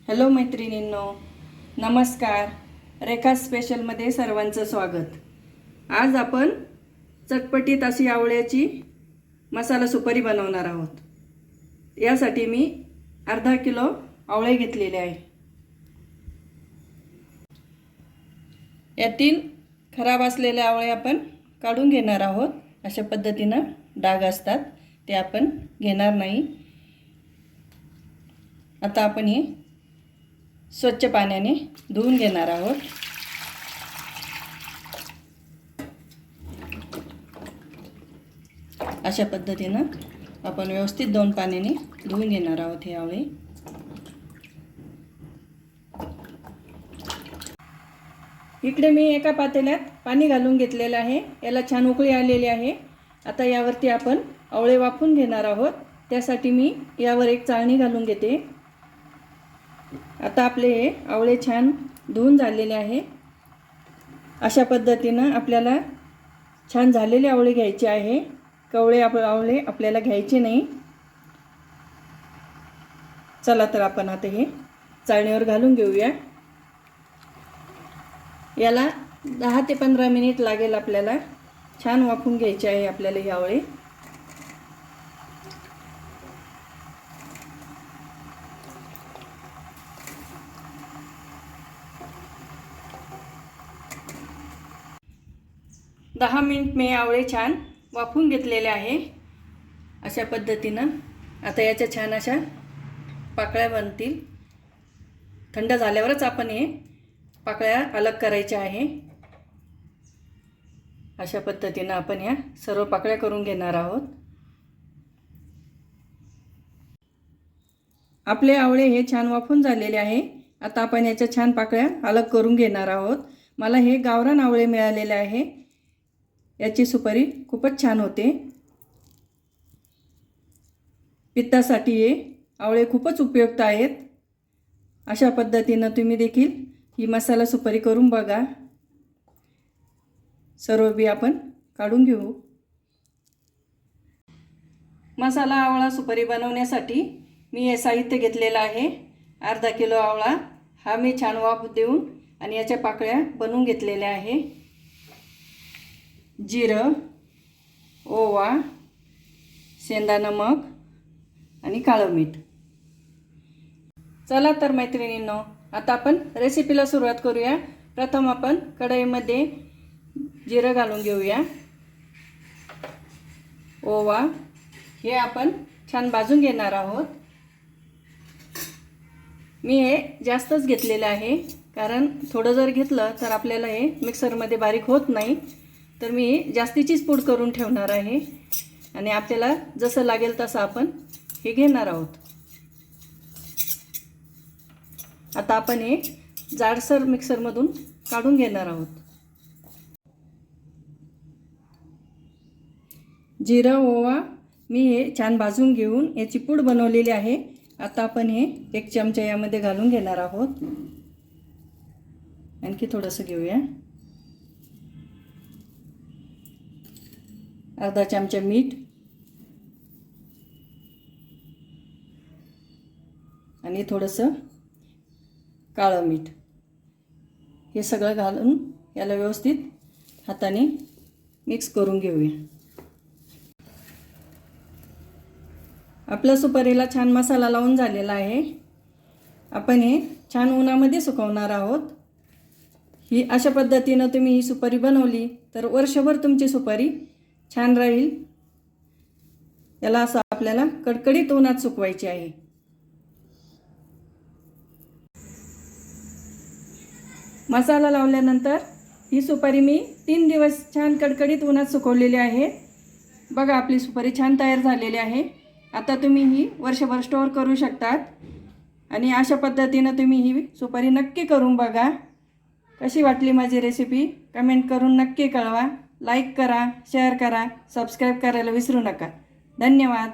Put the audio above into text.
Hello मैत्रिणींनो, नमस्कार. रेखा स्पेशलमध्ये सर्वांचं स्वागत. आज आपण चटपटीत अशी आवळ्याची मसाला सुपारी बनवणार आहोत. यासाठी मी अर्धा किलो आवळे घेतलेले आहे. यातील खराब असलेले आवळे आपण काढून घेणार आहोत. अशा पद्धतीने डाग असतात ते आपण घेणार नाही. आता आपण हे स्वच्छ पाण्याने धुवून घेणार आहोत. अशा पद्धतीने आपण व्यवस्थित 2 पाण्याने धुवून घेणार आहोत हे आवळे. इकडे मी एका पातेल्यात पाणी घालून घेतलेलं आहे. याला छान उकळी आलेली आहे. आता यावरती आपण आवळे वाफवून घेणार आहोत. त्यासाठी मी यावर एक चाळणी घालून घेते. आता आपले हे आवळे छान धुवून झालेले आहे. अशा पद्धतीने आपल्याला छान झालेले आवळे घ्यायचे आहे. कवळे आवळे आपल्याला घ्यायचे नाही. चला तर आपण आता हे चाळणीवर घालून घेऊया. याला 10 ते 15 मिनिट लागेल. आपल्याला छान वाफवून घ्यायचे आहे आपल्याला हे आवळे. दहा मिनिट मी आवळे छान वाफवून घेतलेले आहे. अशा पद्धतीने आता याच्या छान अशा पाकळ्या बनतील. थंड झाल्यावरच आपण हे पाकळ्या अलग करायच्या आहे. अशा पद्धतीने आपण या सर्व पाकळ्या करून घेणार आहोत. आपले आवळे हे छान वाफवून झालेले आहे. आता आपण याच्या छान पाकळ्या अलग करून घेणार आहोत. मला हे गावरान आवळे मिळालेले आहे. याची सुपारी खूपच छान होते. पित्तासाठी हे आवळे खूपच उपयुक्त आहेत. अशा पद्धतीने तुम्ही देखील ही मसाला सुपारी करून बघा. सर्व बी आपण काढून घेऊ. मसाला आवळा सुपारी बनवण्यासाठी मी हे साहित्य घेतलेलं आहे. अर्धा किलो आवळा हा मी छान वाफ देऊन आणि याच्या पाकळ्या बनवून घेतलेल्या आहे. जिरं, ओवा, सेंधा नमक आणि काळं मीठ. चला तर मैत्रिणींनो, आता आपण रेसिपीला सुरुवात करूया. प्रथम आपण कढईमध्ये जिरं घालून घेऊया. ओवा हे आपण छान भाजून घेणार आहोत. मी हे जास्तच घेतलेलं आहे, कारण थोडं जर घेतलं तर आपल्याला हे मिक्सरमध्ये बारीक होत नाही. तर मी जास्तीचीच पूड करून ठेवणार आहे आणि आपल्याला जसं लागेल तसं आपण हे घेणार आहोत. आता आपण हे जाडसर मिक्सरमधून काढून घेणार आहोत. जिरा ओवा मी हे छान भाजून घेऊन याची पूड बनवलेली आहे. आता आपण हे 1 चमचा यामध्ये घालून घेणार आहोत. आणखी थोडंसं घेऊया. अर्धा चमचा मीठ आणि थोडंसं काळं मीठ हे सगळं घालून याला व्यवस्थित हाताने मिक्स करून घेऊया. आपल्या सुपारीला छान मसाला लावून झालेला आहे. आपण हे छान उन्हामध्ये सुकवणार आहोत. ही अशा पद्धतीने तुम्ही ही सुपारी बनवली तर वर्षभर तुमची सुपारी छान राहील. याला असं आपल्याला कडकडीत उन्हात सुकवायची आहे. मसाला लावल्यानंतर ही सुपारी मी 3 दिवस छान कडकडीत उन्हात सुकवलेली आहे. बघा, आपली सुपारी छान तयार झालेली आहे. आता तुम्ही ही वर्षभर स्टोअर करू शकतात आणि अशा पद्धतीने तुम्ही ही सुपारी नक्की करून बघा. कशी वाटली माझी रेसिपी कमेंट करून नक्की कळवा. लाईक करा, शेअर करा, सबस्क्राईब करायला विसरू नका. धन्यवाद.